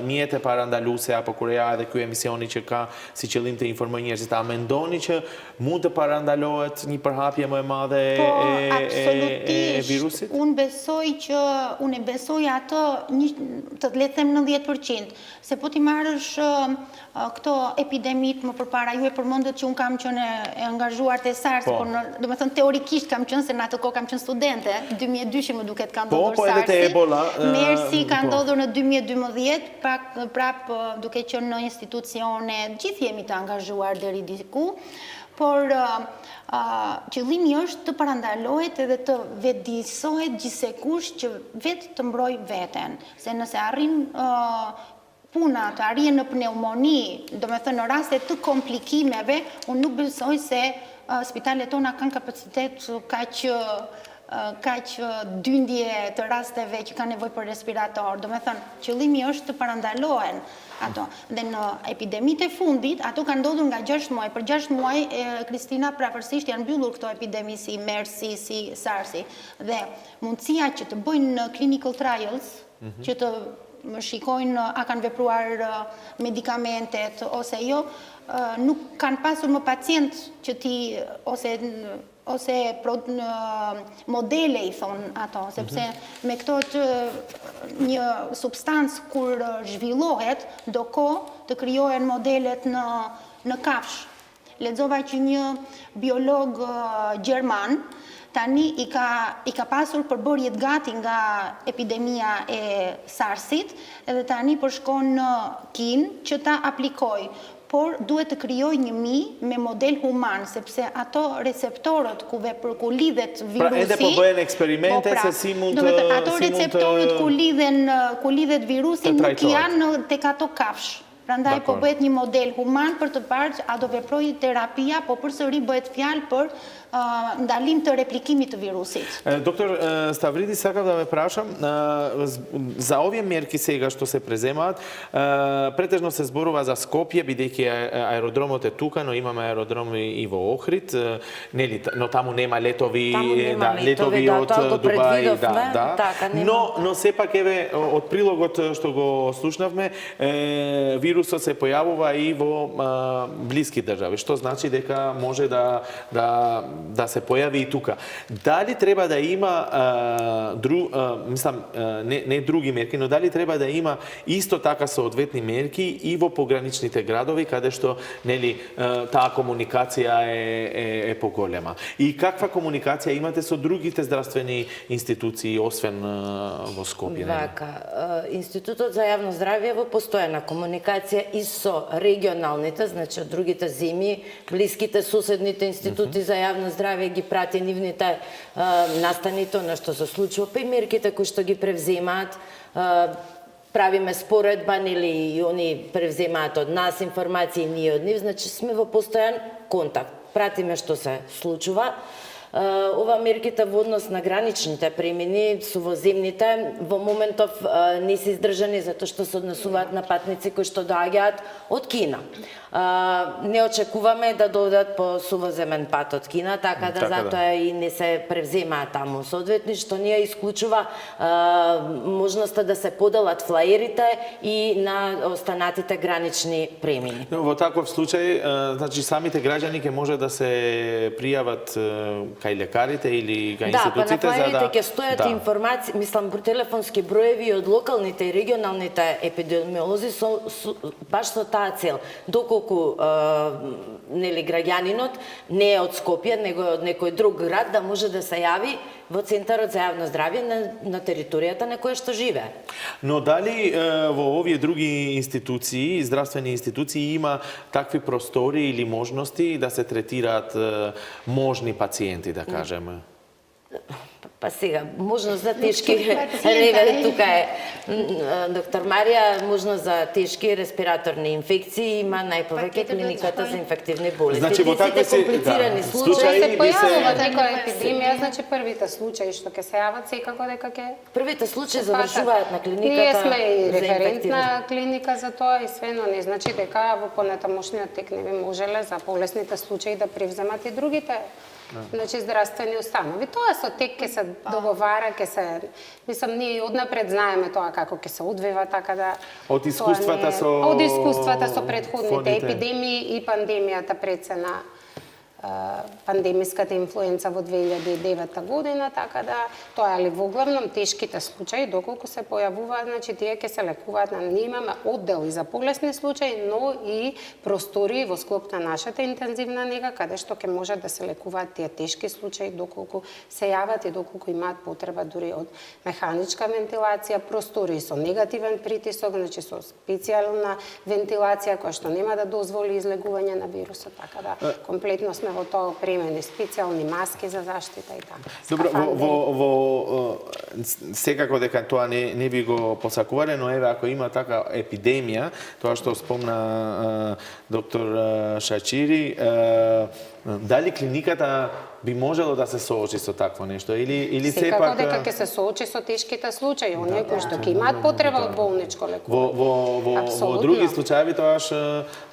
Speaker 1: mjete parandaluese apo kur ja edhe ky emisioni që ka si qëllim të informojë njerëzit, a mendoni që mund të parandalohet një përhapje më e madhe e virusit?
Speaker 4: Unë besoj atë të le të them 90%, se po ti marrësh këto epidemit më përpara, ju e përmendët që unë kam qenë e angazhuar te SARS, por do të thënë teorikisht kam qenë se në atë kohë kam qenë studente. Merse, 2002 që më duket ka ndodhur
Speaker 1: po edhe te
Speaker 4: SARS-i.
Speaker 1: Ebola,
Speaker 4: Mersi ka
Speaker 1: po.
Speaker 4: ndodhur në 2012, prap duke qenë në institucione, gjithë jemi të angazhuar deri diku, por qëllimi është të parandalohet edhe të vetëdijsohet gjithsekush që vetë të mbroj veten, se nëse arrin puna të arjen në pneumoni, do me thënë në raste të komplikimeve, unë nuk besoj se spitalet tona kanë kapacitet kaq dyndje të rasteve që kanë nevojë për respirator. Do me thënë, qëllimi është të parandalohen ato. Dhe në epidemit e fundit, ato kanë ndodhur nga 6 muaj. Për 6 muaj, Kristina, pravarësisht janë mbyllur këto epidemi si MERS-i, si SARS-i. Dhe mundësia që të bëjnë clinical trials, që të më shikojnë a kanë vepruar medikamentet ose jo, nuk kanë pasur më pacient që ti, ose modele i thonë ato, sepse me këto një substancë kur zhvillohet, do kohë të krijohen modelet në kafsh. Lexova që një biolog gjerman tani i ka pasur përbërjet gati nga epidemia e SARS-it, edhe tani përshkon në Kinë që ta aplikoj, por duhet të krijoj një me model human, sepse ato receptorët ku lidhet virusi...
Speaker 1: Pra ende po bëhen eksperimente se si mund të...
Speaker 4: Ato receptorët ku lidhet virusi nuk janë tek ato kafsh. Prandaj po bëhet një model human për të parë a do veprojë terapia, po përsëri bëhet fjalë për ndalim të replikimit të virusit.
Speaker 1: Doktor Stavridis, sakav da me prašam, za ovje merki сега što se prezemat, pretežno se zborува za Skopje, бидејќи аеродромот е тука, но имаме аеродроми и во Охрид, но таму нема летови, од Дубај, но сепак еве од прилогот што го слушнавме, вирусот се појавува и во блиски држави, што значи дека може да се појави и тука. Дали треба да има не други мерки, но дали треба да има исто така соодветни мерки и во пограничните градови каде што нели таа комуникација е поголема. И каква комуникација имате со другите здравствени институции освен во Скопје?
Speaker 3: Вака, Институтот за јавно здравје во постојана комуникација и со регионалните, значи од другите земји, блиските суседните институти за јавно здравје ги прати нивните настаните, на што се случува, па и мерките кои што ги превземаат, правиме споредба, нели и они превземаат од нас информации, ние од нив, значи сме во постојан контакт. Пратиме што се случува. Ова мерките во однос на граничните премини со воземните во моментов не се издржани затоа што се однесуваат на патници кои што доаѓаат од Кина. Не очекуваме да дојдат по сувоземен пат од Кина, така да затоа и не се превземаат таму. Соодветно што ние исклучува можноста да се поделат флаерите и на останатите гранични премини.
Speaker 1: Во таков случај, значи самите граѓани ќе може да се пријават кај лекарите или кај институциите
Speaker 3: за да... Да, па на флаерите ќе стојат информации, мислам, телефонски броеви од локалните и регионалните епидемиолози баш со таа цел. Доколку нели граѓанинот не е од Скопје, него е од некој друг град, да може да се јави во Центарот за јавно здравје на територијата на која што живее.
Speaker 1: Но дали во овие други институции, здравствени институции, има такви простори или можности да се третираат можни пациенти, да кажеме?
Speaker 3: Па сега, можност за тешки ревели, тука е доктор Марија, можност за тешки респираторни инфекции има најповеќе клиниката за инфективни болести.
Speaker 1: Значи во такви
Speaker 3: комплицирани случаи
Speaker 2: се појавува некоја епидемија, значи првите случаи што ќе се јават секако дека ќе
Speaker 3: првите случаи завршуваат на клиниката.
Speaker 2: Ние сме и референтна клиника за тоа и све, но не значи дека во понатамошниот тек не би можеле за полесните случаи да превземат и другите. Значи здравствени установи. Тоа со тек ќе се договара, ќе се, мислам, ние однапред знаеме тоа како ќе се одвива, така да
Speaker 1: од искуствата со
Speaker 2: претходните епидемии и пандемијата пред се на пандемиската инфлуенца во 2009 година, така да тоа е во главном тешките случаи, доколку се појавуваат, значи тие ќе се лекуваат. Ние имаме оддели за полесни случаи, но и простори во склоп на нашата интензивна нега, каде што ќе можат да се лекуваат тие тешки случаи, доколку се јават и доколку имаат потреба дури од механичка вентилација, простори со негативен притисок, значи со специјална вентилација која што нема да дозволи излегување на вирусот, така да комплетно сме во тоа опремени, специјални маски за заштита и така.
Speaker 1: Добро, секако дека тоа не би го посакувале, но еве ако има така епидемија, тоа што спомна доктор Шачири, дали клиниката би можело да се соочи со такво нешто или
Speaker 2: секако дека ќе се соочи со тешките случаи, оние кои што ќе имаат потреба од болничко лекување.
Speaker 1: Во други случаи тоаш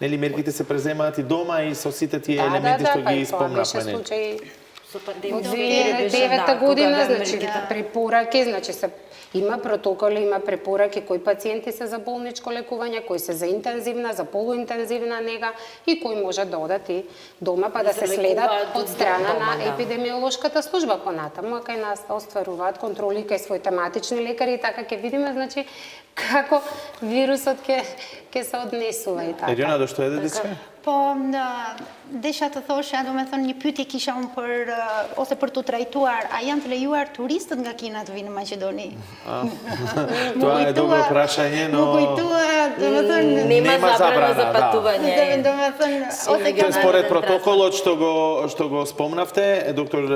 Speaker 1: нели мерките се преземаат и дома и со сите тие елементи што ги спомнавме.
Speaker 3: Со
Speaker 2: Во
Speaker 3: пандемија
Speaker 2: 2009 година, значи препораки, значи се има протоколи, има препораки кои пациенти се за болничко лекување, кои се за интензивна, за полуинтензивна нега и кои можат да одат и дома па да се следат од страна на епидемиолошката служба понатаму, а кај нас остваруваат контроли кај свој тематични лекари и така ќе видиме, значи како вирусот ќе се однесува и така.
Speaker 1: Ериона, до што еде све?
Speaker 4: Po, desha të thosha, do me thënë një pyetje kisha unë për, ose për të trajtuar, a janë të lejuar turistët nga Kina të vinë në Maqedoni?
Speaker 1: Тоа е добро прашање, но...
Speaker 4: Му кујтува, do me thënë...
Speaker 3: Нема забрана за патување.
Speaker 4: Do me thënë...
Speaker 1: Според протоколот што го спомнавте, доктор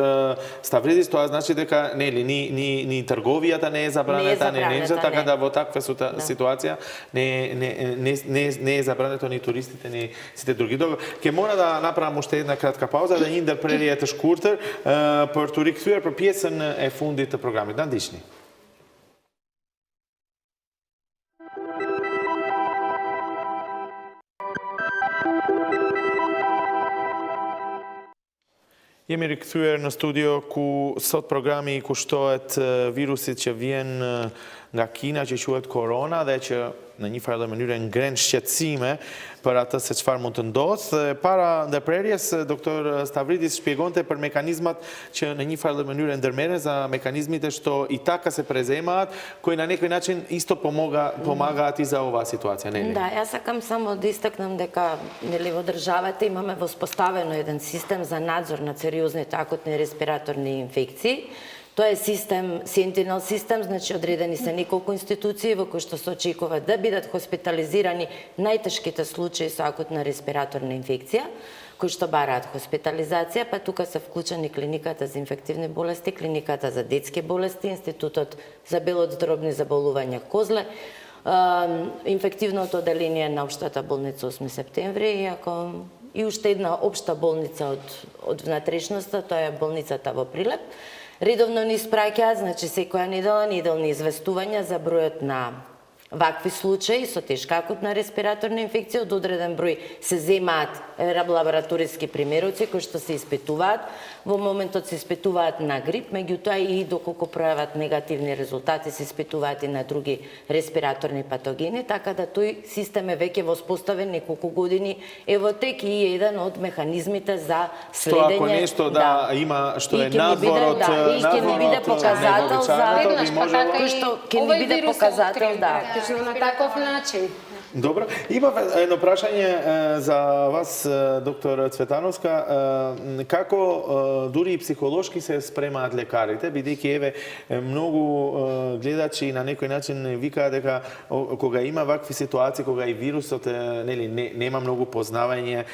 Speaker 1: Ставридис, тоа значи дека нели ни трговијата не е забранета, не, така да во таква ситуација не е забрането ни туристите, ни сите други. Ке мора да направам уште една кратка пауза, да индер прелијете шкуртер, për të rikthyer për pjesën e fundit të programit. Na ndiqni. Jemi rikthyer në studio ku sot programi i kushtohet virusit që vjen nga Kina, që quhet korona dhe që në një farë mënyrë ngren shqetësime për atë se çfarë mund të ndodhë. Para ndërprerjes, doktor Stavridis shpjegonte për mekanizmat që në një farë mënyrë ndërmerren za mekanizmите što i taka se prezemat, koji na neki način isto помагаат и за оваа ситуација, нели?
Speaker 3: Да, јас сакам само да истакнам дека нели во државата имаме воспоставено еден систем за надзор на сериозните акутни респираторни инфекции. Тоа е систем, Sentinel систем, значи одредени се неколку институции во кои што се очекува да бидат хоспитализирани најтешките случаи со акутна респираторна инфекција, кои што бараат хоспитализација, па тука се вклучени клиниката за инфективни болести, клиниката за детски болести, Институтот за белодробни заболувања Козле, инфективното оделение на Општата болница 8 септември, и уште една општа болница од внатрешноста, тоа е болницата во Прилеп. Редовно ни испраќаат, значи секоја недела, неделни известувања за бројот на вакви случаи со тешка акутна респираторна инфекција. Од одреден број се земаат лабораториски примероци кои што се испитуваат. Во моментот се испитуваат на грип, меѓутоа и доколку пројават негативни резултати се испитуваат и на други респираторни патогени, така да тој систем е веќе воспоставен неколку години. Ево тек и еден од механизмите за следење.
Speaker 1: Што ако нешто да има што е надвор од
Speaker 3: ќе ни биде показател за
Speaker 2: кој
Speaker 3: што ќе ни биде показател
Speaker 2: на таков начин.
Speaker 1: Добро. Има едно прашање за вас, доктор Цветановска. Како дури и психолошки се спремаат лекарите, бидејќи еве многу гледачи на некој начин викаат дека кога има вакви ситуации, кога и вирусот нели нема многу познавање,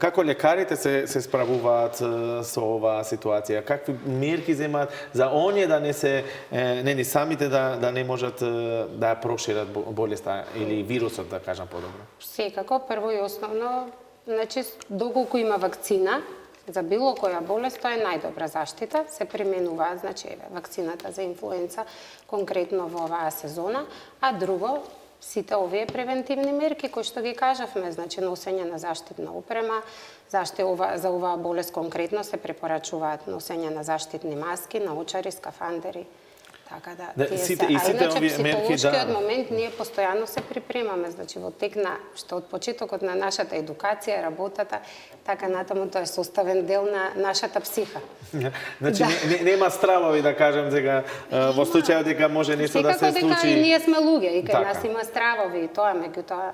Speaker 1: како лекарите се справуваат со оваа ситуација? Какви мерки земаат за оние да не се нели самите да не можат да ја прошират болеста или вирусот, да кажам подобро?
Speaker 2: Секако, прво и основно, значи, доколку има вакцина за било која болест, тоа е најдобра заштита. Се применуваат, значи, вакцината за инфлуенца, конкретно во оваа сезона, а друго, сите овие превентивни мерки кои што ги кажавме, значи носење на заштитна опрема, за оваа болест конкретно се препорачуваат носење на заштитни маски, наочари, скафандери. Така да,
Speaker 1: Да,
Speaker 2: тие
Speaker 1: сите-
Speaker 2: се.
Speaker 1: и
Speaker 2: А
Speaker 1: сите
Speaker 2: иначе
Speaker 1: овие мерки,
Speaker 2: психолошкиот
Speaker 1: да.
Speaker 2: момент ние постојано се припремаме, значи во тек на што од почетокот на нашата едукација, работата, така натаму тоа е составен дел на нашата психа.
Speaker 1: Значи, нема стравови, да кажем, сега, во случајот дека може нешто да се
Speaker 2: Секако дека
Speaker 1: случи.
Speaker 2: и ние сме луѓе, и кај
Speaker 1: Така.
Speaker 2: нас има стравови, и тоа меѓутоа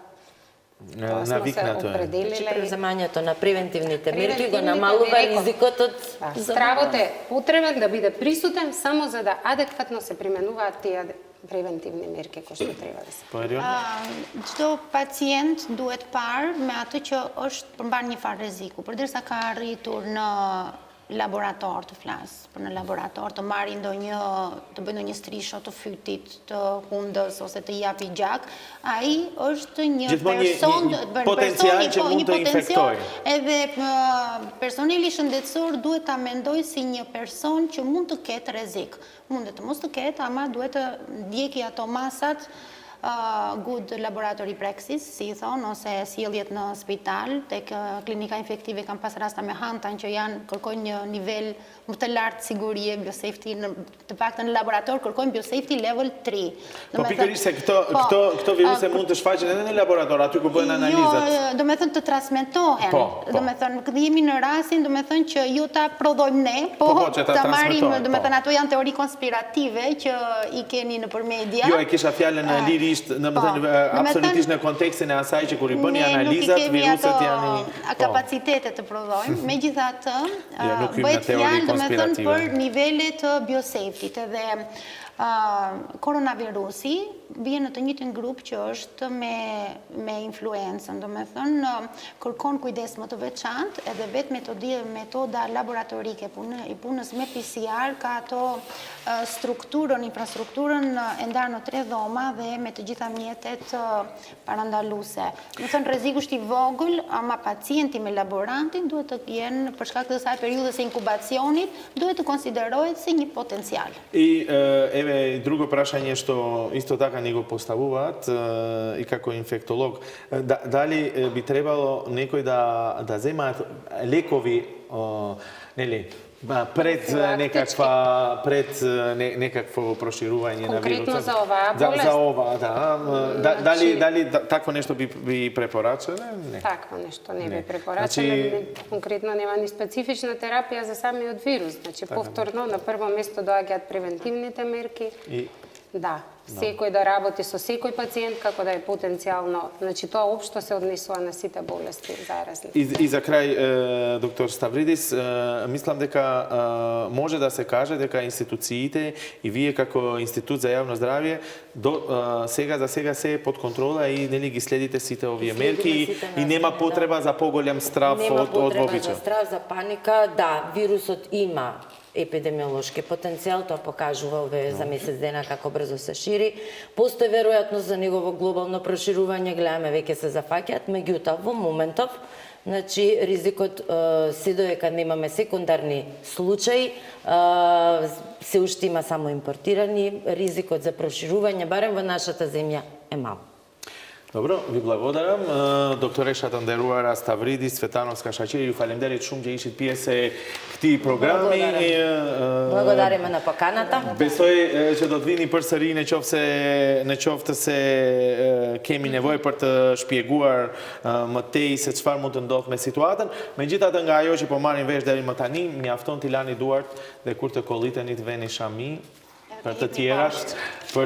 Speaker 2: тоа сме се
Speaker 1: навикнато е.
Speaker 3: Значи,
Speaker 2: определиле.
Speaker 3: превземањето на превентивните мерки го
Speaker 2: Превентивните
Speaker 3: намалува
Speaker 2: мерки.
Speaker 3: ризикот од
Speaker 2: Да, стравот е потребен да биде присутен само за да адекватно се применуваат тие превентивни мерки кои што треба да се.
Speaker 1: Поедион?
Speaker 4: Çdo pacient duhet parë me atë që është përmban një farë rreziku, përderisa ka arritur në laborator të flas, për në laborator të marrë të bëjë ndonjë strisho të fytit, të hundës ose të japi gjak, ai është një
Speaker 1: Gjithmonë një-
Speaker 4: person
Speaker 1: një potencial që mund të infektojë.
Speaker 4: Edhe personeli shëndetësor duhet ta mendoj si një person që mund të ketë rrezik. Mund të mos të ketë, ama duhet të ndjeki ato masat good laboratory praxis, si i thonë, ose sjelljet në spital, tek klinika infektive kam pas rasta me hantan që kërkojnë një nivel më të lartë sigurie, biosafety, të paktën në laborator kërkojnë biosafety level 3.
Speaker 1: Po pikërisht se këto viruse mund të shfaqen edhe në laborator, aty ku bëhen analizat.
Speaker 4: Jo, do me thënë të transmetohen.
Speaker 1: Po.
Speaker 4: Do me thënë, këtë jemi në rastin, do me thënë që ju ta prodhojmë ne, po
Speaker 1: që ta
Speaker 4: ta marim,
Speaker 1: transmetohen,
Speaker 4: do me
Speaker 1: po.
Speaker 4: thënë, ato janë teori konspirative që i keni në për media.
Speaker 1: Jo, e kisha fjalën lirisht, në më thënë, absolutisht në kontekstin e asaj që kur i bëni analizat, viruset janë
Speaker 4: Ne kapacitetet të prodhojmë, megjithatë,
Speaker 1: Jo, nuk hyjmë në
Speaker 4: bëhet
Speaker 1: teori
Speaker 4: fjalë, do me thënë,
Speaker 1: konspirative.
Speaker 4: për nivelet të biosafety edhe koronavirusi bie në të njëjtin grup që është me influencën, do me thënë kërkon kujdes më të veçantë edhe vetë metoda laboratorike i punës me PCR ka ato infrastrukturën e ndarë në 3 dhoma dhe me të gjitha mjetet parandaluese. Do thënë rreziku është i vogël, ama pacienti me laborantin duhet të jenë për shkak të asaj periudhës e inkubacionit, duhet të konsiderohet si një potencial.
Speaker 1: I evo drugo prašanje što isto tako nego postavovat i kako infektolog, da li bi trebalo nekoj da zema lekovi, pred nekakvo proširuvanje na virusa?
Speaker 2: Konkretno za ova bolest?
Speaker 1: Za ova, da. Da li takvo nešto bi preporačali? Ne.
Speaker 2: Такво нешто не би препорачале, конкретно нема ни специфична терапија за самиот вирус. Значи, повторно, на прво место доаѓаат превентивните мерки. Да, секој да работи со секој пациент, како да е потенцијално, значи тоа општо се однесува на сите болести заразни.
Speaker 1: И за крај, доктор Ставридис, мислам дека може да се каже дека институциите и вие како Институт за јавно здравје за сега се е под контрола и нели ги следите сите овие мерки и нема потреба за поголем страв од вообичаен.
Speaker 3: Нема потреба за страв, за паника. Да, вирусот има епидемиолошки потенцијал, тоа покажува ове за месец дена како брзо се шири. Постои веројатност за негово глобално проширување, гледаме веќе се зафаќаат, меѓутоа во моментов, значи ризикот се додека немаме секундарни случаи, се уште има само импортирани, ризикот за проширување барем во нашата земја е мал.
Speaker 1: Добро, ви благодарам. Доктореша të nderuara Stavridis, Цветановска Шачири, ju falemnderit shumë që ishit pjesë e këtij programi.
Speaker 3: Благодариме на поканата.
Speaker 1: Besoj që do të vini përsëri në qoftë se kemi nevojë për të shpjeguar më tej se çfarë mund të ndodhë me situatën. Megjithatë nga ajo që po marrin vesh deri më tani, mjafton t'i lani duart dhe kur të kolliteni të veni shami. Për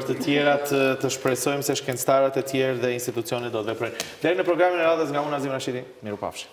Speaker 1: të tjerat të shpresojmë se shkencëtarët e tjerë dhe institucionet do të veprojnë. Deri në programin e radhës nga unë Azim Rashidi, mirupafshim.